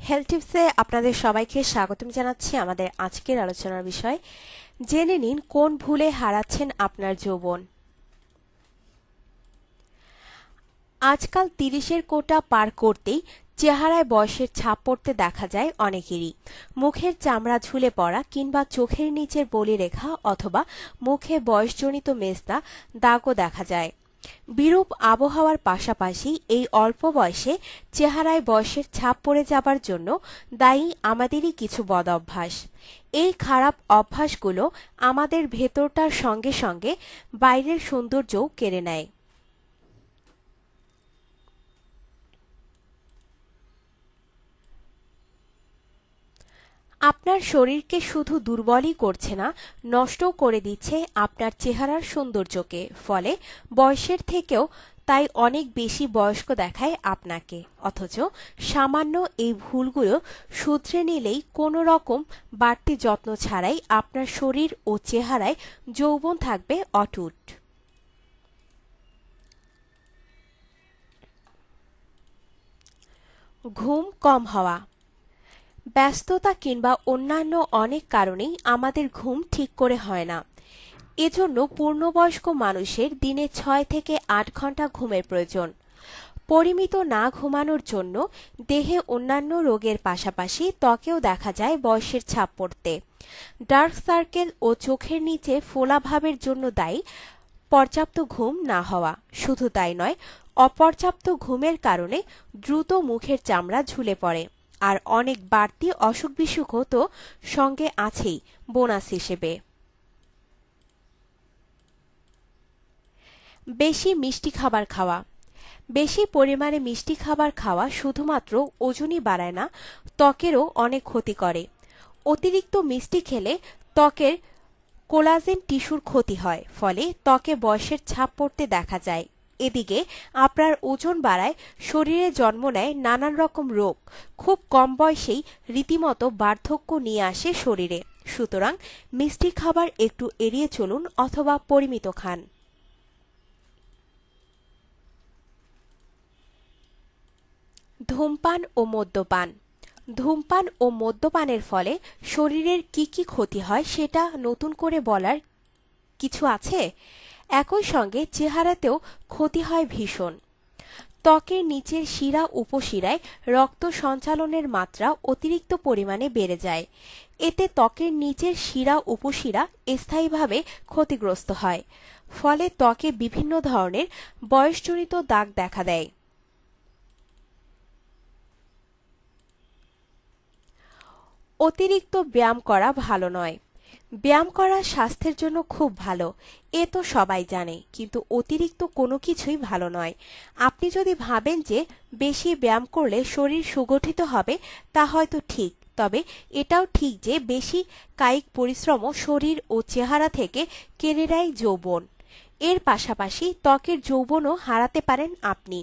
Health টিপসে আপনাদের সবাইকে স্বাগতম জানাচ্ছি। আমাদের আজকের আলোচনার বিষয় জেনে নিন কোন ভুলে হারাচ্ছেন আপনার যৌবন। আজকাল ৩০-এর কোটা পার করতেই চেহারায় বয়সের ছাপ পড়তে দেখা যায় অনেকেরই। মুখের চামড়া ঝুলে পড়া কিংবা চোখের নিচের বলিরেখা অথবা মুখে বয়সজনিত মেস্তা দাগও দেখা যায়। বিরূপ আবহাওয়ার পাশাপাশি এই অল্প বয়সে চেহারায় বয়সের ছাপ পড়ে যাবার জন্য দায়ী আমাদেরই কিছু বদঅভ্যাস। এই খারাপ অভ্যাসগুলো আমাদের ভেতরটার সঙ্গে সঙ্গে বাইরের সৌন্দর্যও কেড়ে নেয়। আপনার শরীরকে শুধু দুর্বলই করছে না, নষ্টও করে দিচ্ছে আপনার চেহারার সৌন্দর্যকে। ফলে বয়সের থেকেও তাই অনেক বেশি বয়স্ক দেখায় আপনাকে। অথচ সামান্য এই ভুলগুলো শুধরে নিলেই কোনো রকম বাড়তি যত্ন ছাড়াই আপনার শরীর ও চেহারায় যৌবন থাকবে অটুট। ঘুম কম হওয়া। ব্যস্ততা কিংবা অন্যান্য অনেক কারণেই আমাদের ঘুম ঠিক করে হয় না। এজন্য পূর্ণবয়স্ক মানুষের দিনে ৬ থেকে ৮ ঘন্টা ঘুমের প্রয়োজন। পরিমিত না ঘুমানোর জন্য দেহে অন্যান্য রোগের পাশাপাশি ত্বকেও দেখা যায় বয়সের ছাপ পড়তে। ডার্ক সার্কেল ও চোখের নিচে ফোলা ভাবের জন্য দায়ী পর্যাপ্ত ঘুম না হওয়া। শুধু তাই নয়, অপর্যাপ্ত ঘুমের কারণে দ্রুত মুখের চামড়া ঝুলে পড়ে। আর অনেক বাড়তি অসুখ বিসুখও তো সঙ্গে আছেই বোনাস হিসেবে। বেশি মিষ্টি খাবার খাওয়া। বেশি পরিমাণে মিষ্টি খাবার খাওয়া শুধুমাত্র ওজনই বাড়ায় না, ত্বকেরও অনেক ক্ষতি করে। অতিরিক্ত মিষ্টি খেলে ত্বকের কোলাজেন টিস্যুর ক্ষতি হয়, ফলে ত্বকে বয়সের ছাপ পড়তে দেখা যায়। এদিকে আপনার ওজন বাড়ায়, শরীরে জন্ম নেয় নানান রকম রোগ। খুব কম বয়সেই রীতিমতো বার্ধক্য নিয়ে আসে শরীরে। সুতরাং মিষ্টি খাবার একটু এড়িয়ে চলুন অথবা পরিমিত খান। ধূমপান ও মদ্যপান। ধূমপান ও মদ্যপানের ফলে শরীরের কি কি ক্ষতি হয় সেটা নতুন করে বলার কিছু আছে? একই সঙ্গে চেহারাতেও ক্ষতি হয় ভীষণ। ত্বকের নিচের শিরা উপশিরায় রক্ত সঞ্চালনের মাত্রা অতিরিক্ত পরিমাণে বেড়ে যায়। এতে ত্বকের নিচের শিরা উপশিরা স্থায়ীভাবে ক্ষতিগ্রস্ত হয়। ফলে ত্বকে বিভিন্ন ধরনের বয়সজনিত দাগ দেখা দেয়। অতিরিক্ত ব্যায়াম করা ভালো নয়। ব্যায়াম করা স্বাস্থ্যের জন্য খুব ভালো, এ তো সবাই জানে, কিন্তু অতিরিক্ত কোনো কিছুই ভালো নয়। আপনি যদি ভাবেন যে বেশি ব্যায়াম করলে শরীর সুগঠিত হবে, তা হয়তো ঠিক, তবে এটাও ঠিক যে বেশি কায়িক পরিশ্রমও শরীর ও চেহারা থেকে কেড়ে নেয় যৌবন। এর পাশাপাশি ত্বকের যৌবনও হারাতে পারেন আপনি।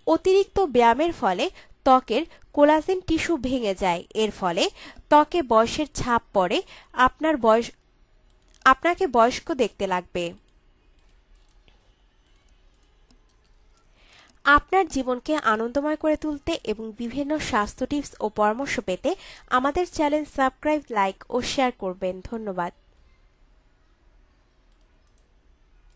অতিরিক্ত ব্যায়ামের ফলে ত্বকের কোলাজেন টিস্যু ভেঙে যায়। এর ফলে ত্বকে বয়সের ছাপ পড়ে, আপনাকে বয়স্ক দেখতে লাগবে। আপনার জীবনকে আনন্দময় করে তুলতে এবং বিভিন্ন স্বাস্থ্য টিপস ও পরামর্শ পেতে আমাদের চ্যানেল সাবস্ক্রাইব, লাইক ও শেয়ার করবেন। ধন্যবাদ।